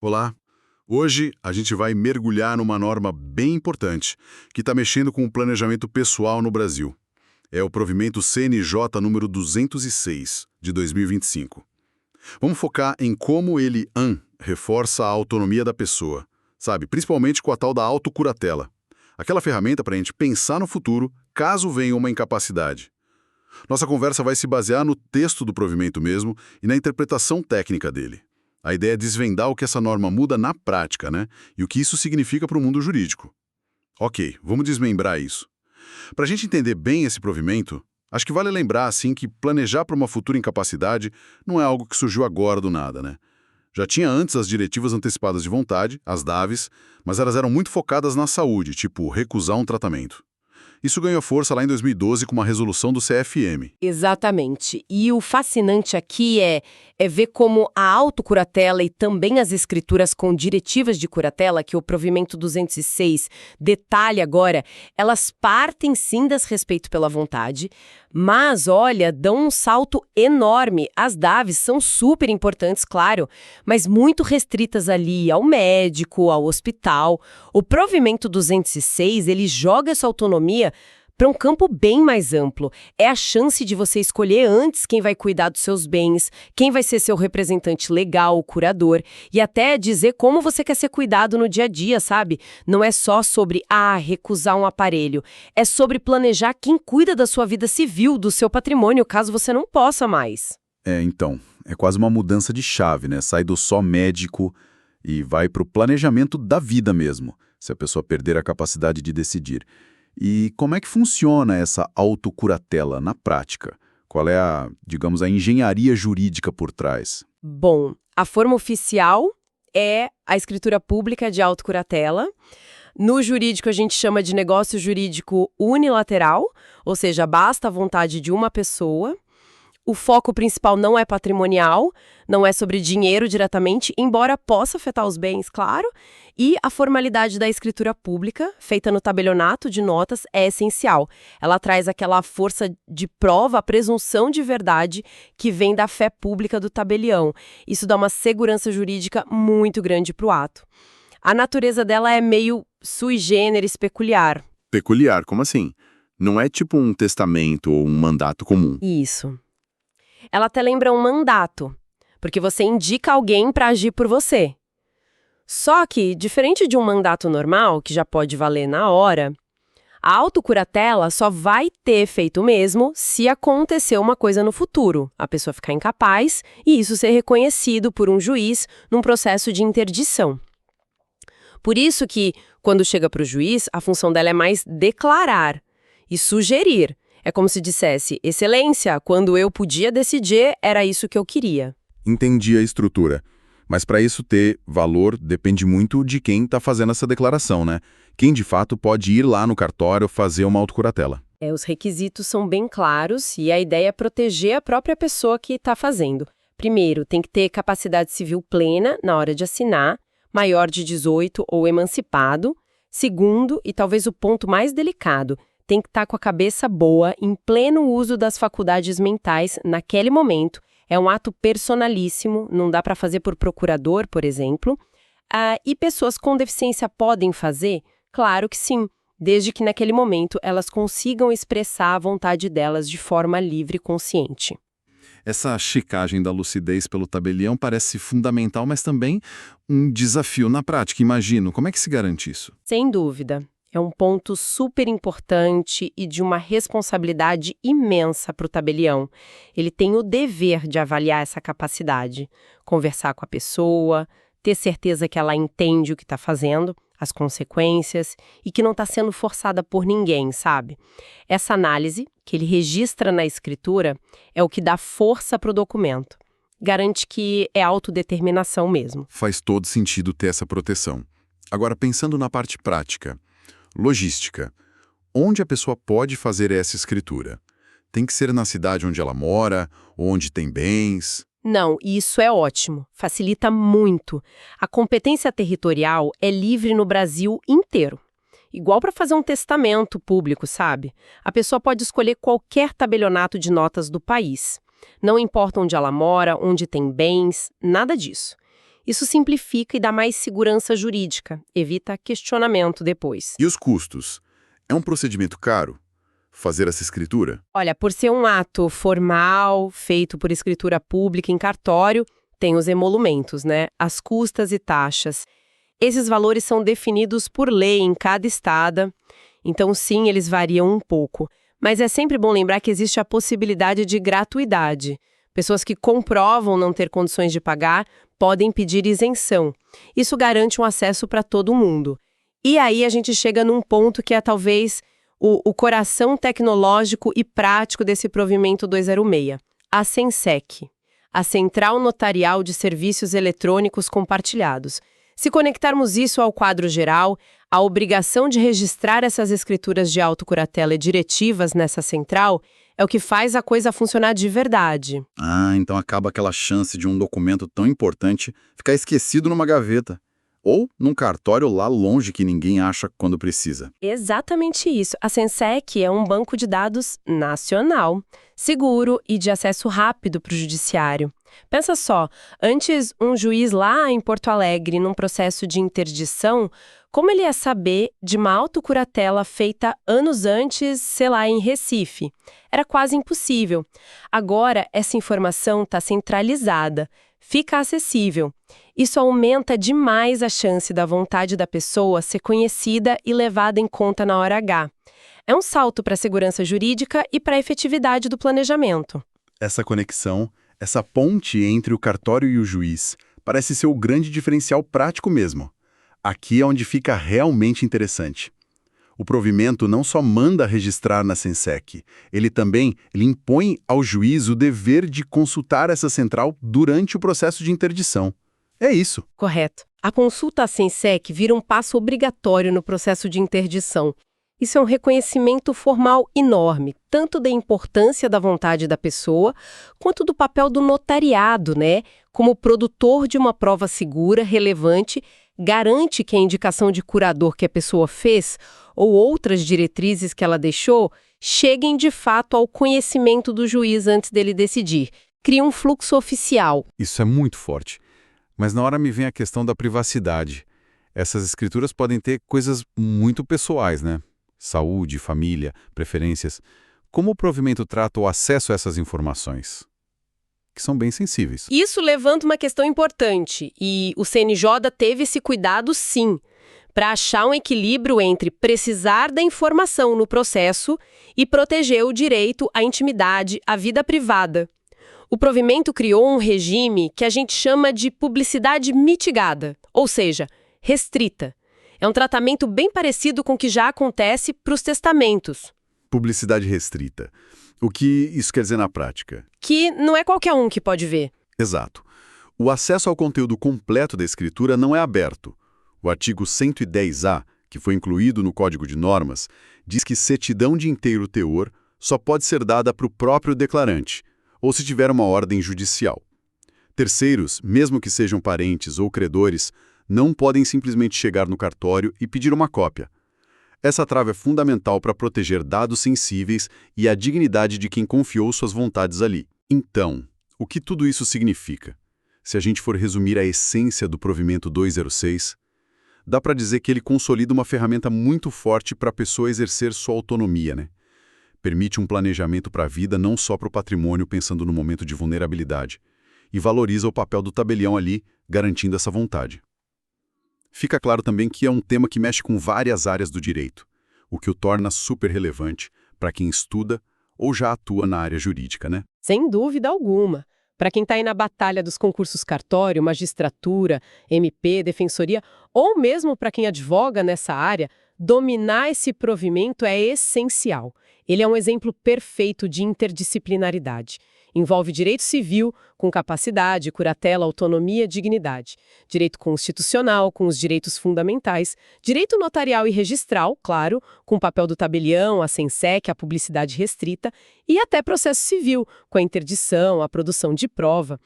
Olá! Hoje a gente vai mergulhar numa norma bem importante que está mexendo com o planejamento pessoal no Brasil. É o provimento CNJ número 206, de 2025. Vamos focar em como ele reforça a autonomia da pessoa, sabe? Principalmente com a tal da autocuratela. Aquela ferramenta para a gente pensar no futuro caso venha uma incapacidade. Nossa conversa vai se basear no texto do provimento mesmo e na interpretação técnica dele. A ideia é desvendar o que essa norma muda na prática, né? E o que isso significa para o mundo jurídico. Ok, vamos desmembrar isso. Para a gente entender bem esse provimento, acho que vale lembrar, assim, que planejar para uma futura incapacidade não é algo que surgiu agora do nada, né? Já tinha antes as diretivas antecipadas de vontade, as DAVs, mas elas eram muito focadas na saúde, tipo recusar um tratamento. Isso ganhou força lá em 2012 com uma resolução do CFM. Exatamente. E o fascinante aqui é ver como a autocuratela e também as escrituras com diretivas de curatela, que o provimento 206 detalha agora, elas partem sim das respeito pela vontade, mas, olha, dão um salto enorme. As DAVs são super importantes, claro, mas muito restritas ali ao médico, ao hospital. O provimento 206, ele joga essa autonomia para um campo bem mais amplo. É a chance de você escolher antes quem vai cuidar dos seus bens, quem vai ser seu representante legal, o curador, e até dizer como você quer ser cuidado no dia a dia, sabe? Não é só sobre, recusar um aparelho. É sobre planejar quem cuida da sua vida civil, do seu patrimônio, caso você não possa mais. Então, é quase uma mudança de chave, né? Sai do só médico e vai para o planejamento da vida mesmo, se a pessoa perder a capacidade de decidir. E como é que funciona essa autocuratela na prática? Qual é digamos, a engenharia jurídica por trás? Bom, a forma oficial é a escritura pública de autocuratela. No jurídico, a gente chama de negócio jurídico unilateral, ou seja, basta a vontade de uma pessoa. O foco principal não é patrimonial, não é sobre dinheiro diretamente, embora possa afetar os bens, claro. E a formalidade da escritura pública, feita no tabelionato de notas, é essencial. Ela traz aquela força de prova, a presunção de verdade que vem da fé pública do tabelião. Isso dá uma segurança jurídica muito grande para o ato. A natureza dela é meio sui generis, peculiar. Peculiar, como assim? Não é tipo um testamento ou um mandato comum. Isso. Ela até lembra um mandato, porque você indica alguém para agir por você. Só que, diferente de um mandato normal, que já pode valer na hora, a autocuratela só vai ter efeito mesmo se acontecer uma coisa no futuro, a pessoa ficar incapaz e isso ser reconhecido por um juiz num processo de interdição. Por isso que, quando chega para o juiz, a função dela é mais declarar e sugerir. É como se dissesse, Excelência, quando eu podia decidir, era isso que eu queria. Entendi a estrutura. Mas para isso ter valor, depende muito de quem está fazendo essa declaração, né? Quem, de fato, pode ir lá no cartório fazer uma autocuratela. Os requisitos são bem claros e a ideia é proteger a própria pessoa que está fazendo. Primeiro, tem que ter capacidade civil plena na hora de assinar, maior de 18 ou emancipado. Segundo, e talvez o ponto mais delicado, tem que estar com a cabeça boa, em pleno uso das faculdades mentais naquele momento. É um ato personalíssimo, não dá para fazer por procurador, por exemplo. E pessoas com deficiência podem fazer? Claro que sim, desde que naquele momento elas consigam expressar a vontade delas de forma livre e consciente. Essa checagem da lucidez pelo tabelião parece fundamental, mas também um desafio na prática, imagino. Como é que se garante isso? Sem dúvida. É um ponto super importante e de uma responsabilidade imensa para o tabelião. Ele tem o dever de avaliar essa capacidade, conversar com a pessoa, ter certeza que ela entende o que está fazendo, as consequências e que não está sendo forçada por ninguém, sabe? Essa análise, que ele registra na escritura, é o que dá força para o documento. Garante que é autodeterminação mesmo. Faz todo sentido ter essa proteção. Agora, pensando na parte prática, logística. Onde a pessoa pode fazer essa escritura? Tem que ser na cidade onde ela mora, onde tem bens? Não, isso é ótimo. Facilita muito. A competência territorial é livre no Brasil inteiro. Igual para fazer um testamento público, sabe? A pessoa pode escolher qualquer tabelionato de notas do país. Não importa onde ela mora, onde tem bens, nada disso. Isso simplifica e dá mais segurança jurídica, evita questionamento depois. E os custos? É um procedimento caro fazer essa escritura? Olha, por ser um ato formal, feito por escritura pública em cartório, tem os emolumentos, né? As custas e taxas. Esses valores são definidos por lei em cada estado, então sim, eles variam um pouco. Mas é sempre bom lembrar que existe a possibilidade de gratuidade. Pessoas que comprovam não ter condições de pagar podem pedir isenção. Isso garante um acesso para todo mundo. E aí a gente chega num ponto que é talvez o coração tecnológico e prático desse provimento 206, a Sensec, a Central Notarial de Serviços Eletrônicos Compartilhados. Se conectarmos isso ao quadro geral, a obrigação de registrar essas escrituras de autocuratela e diretivas nessa central é o que faz a coisa funcionar de verdade. Ah, então acaba aquela chance de um documento tão importante ficar esquecido numa gaveta. Ou num cartório lá longe que ninguém acha quando precisa. Exatamente isso. A Sensec é um banco de dados nacional, seguro e de acesso rápido para o judiciário. Pensa só, antes um juiz lá em Porto Alegre, num processo de interdição, como ele ia saber de uma autocuratela feita anos antes, sei lá, em Recife? Era quase impossível. Agora, essa informação está centralizada, fica acessível. Isso aumenta demais a chance da vontade da pessoa ser conhecida e levada em conta na hora H. É um salto para a segurança jurídica e para a efetividade do planejamento. Essa conexão, essa ponte entre o cartório e o juiz, parece ser o grande diferencial prático mesmo. Aqui é onde fica realmente interessante. O provimento não só manda registrar na Sensec, ele impõe ao juiz o dever de consultar essa central durante o processo de interdição. É isso. Correto. A consulta à Sensec vira um passo obrigatório no processo de interdição. Isso é um reconhecimento formal enorme, tanto da importância da vontade da pessoa, quanto do papel do notariado, né? Como produtor de uma prova segura, relevante, garante que a indicação de curador que a pessoa fez ou outras diretrizes que ela deixou cheguem de fato ao conhecimento do juiz antes dele decidir. Cria um fluxo oficial. Isso é muito forte. Mas na hora me vem a questão da privacidade. Essas escrituras podem ter coisas muito pessoais, né? Saúde, família, preferências. Como o provimento trata o acesso a essas informações? Que são bem sensíveis. Isso levanta uma questão importante, e o CNJ teve esse cuidado sim, para achar um equilíbrio entre precisar da informação no processo e proteger o direito à intimidade, à vida privada. O provimento criou um regime que a gente chama de publicidade mitigada, ou seja, restrita. É um tratamento bem parecido com o que já acontece para os testamentos. Publicidade restrita. O que isso quer dizer na prática? Que não é qualquer um que pode ver. Exato. O acesso ao conteúdo completo da escritura não é aberto. O artigo 110-A, que foi incluído no Código de Normas, diz que certidão de inteiro teor só pode ser dada para o próprio declarante, ou se tiver uma ordem judicial. Terceiros, mesmo que sejam parentes ou credores, não podem simplesmente chegar no cartório e pedir uma cópia. Essa trava é fundamental para proteger dados sensíveis e a dignidade de quem confiou suas vontades ali. Então, o que tudo isso significa? Se a gente for resumir a essência do provimento 206, dá para dizer que ele consolida uma ferramenta muito forte para a pessoa exercer sua autonomia, né? Permite um planejamento para a vida, não só para o patrimônio, pensando no momento de vulnerabilidade, e valoriza o papel do tabelião ali, garantindo essa vontade. Fica claro também que é um tema que mexe com várias áreas do direito, o que o torna super relevante para quem estuda ou já atua na área jurídica, né? Sem dúvida alguma. Para quem está aí na batalha dos concursos cartório, magistratura, MP, defensoria, ou mesmo para quem advoga nessa área, dominar esse provimento é essencial. Ele é um exemplo perfeito de interdisciplinaridade. Envolve direito civil, com capacidade, curatela, autonomia, dignidade. Direito constitucional, com os direitos fundamentais. Direito notarial e registral, claro, com o papel do tabelião, a Sensec, a publicidade restrita. E até processo civil, com a interdição, a produção de prova.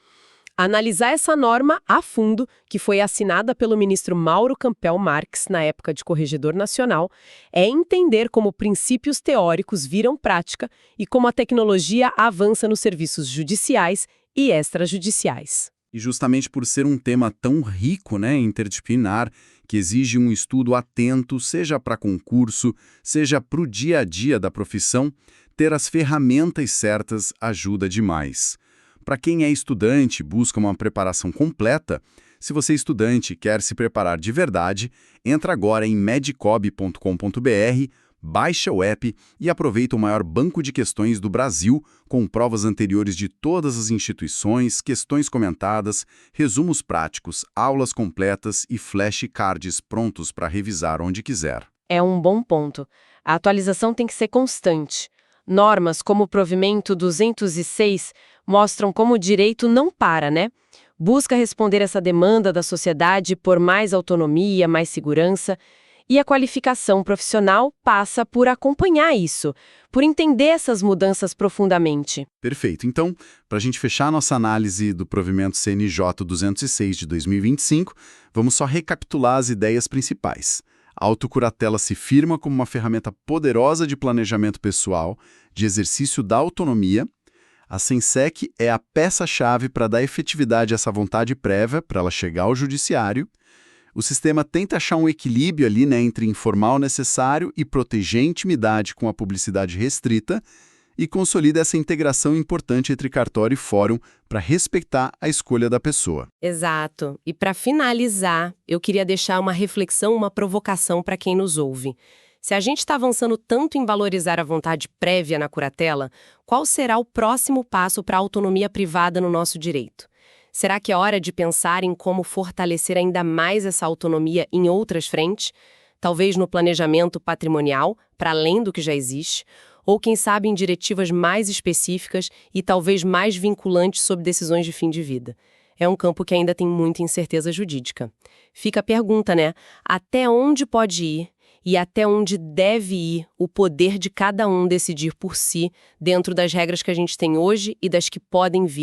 Analisar essa norma a fundo, que foi assinada pelo ministro Mauro Campbell Marques, na época de Corregedor Nacional, é entender como princípios teóricos viram prática e como a tecnologia avança nos serviços judiciais e extrajudiciais. E justamente por ser um tema tão rico, né, interdisciplinar, que exige um estudo atento, seja para concurso, seja para o dia a dia da profissão, ter as ferramentas certas ajuda demais. Para quem é estudante e busca uma preparação completa, se você é estudante e quer se preparar de verdade, entra agora em medicob.com.br, baixa o app e aproveita o maior banco de questões do Brasil, com provas anteriores de todas as instituições, questões comentadas, resumos práticos, aulas completas e flashcards prontos para revisar onde quiser. É um bom ponto. A atualização tem que ser constante. Normas como o provimento 206 mostram como o direito não para, né? Busca responder essa demanda da sociedade por mais autonomia, mais segurança. E a qualificação profissional passa por acompanhar isso, por entender essas mudanças profundamente. Perfeito. Então, para a gente fechar nossa análise do provimento CNJ 206 de 2025, vamos só recapitular as ideias principais. A autocuratela se firma como uma ferramenta poderosa de planejamento pessoal, de exercício da autonomia. A SENSEC é a peça-chave para dar efetividade a essa vontade prévia para ela chegar ao judiciário. O sistema tenta achar um equilíbrio ali, né, entre informar o necessário e proteger a intimidade com a publicidade restrita e consolida essa integração importante entre cartório e fórum para respeitar a escolha da pessoa. Exato. E para finalizar, eu queria deixar uma reflexão, uma provocação para quem nos ouve. Se a gente está avançando tanto em valorizar a vontade prévia na curatela, qual será o próximo passo para a autonomia privada no nosso direito? Será que é hora de pensar em como fortalecer ainda mais essa autonomia em outras frentes? Talvez no planejamento patrimonial, para além do que já existe, ou quem sabe em diretivas mais específicas e talvez mais vinculantes sobre decisões de fim de vida. É um campo que ainda tem muita incerteza jurídica. Fica a pergunta, né? Até onde pode ir e até onde deve ir o poder de cada um decidir por si, dentro das regras que a gente tem hoje e das que podem vir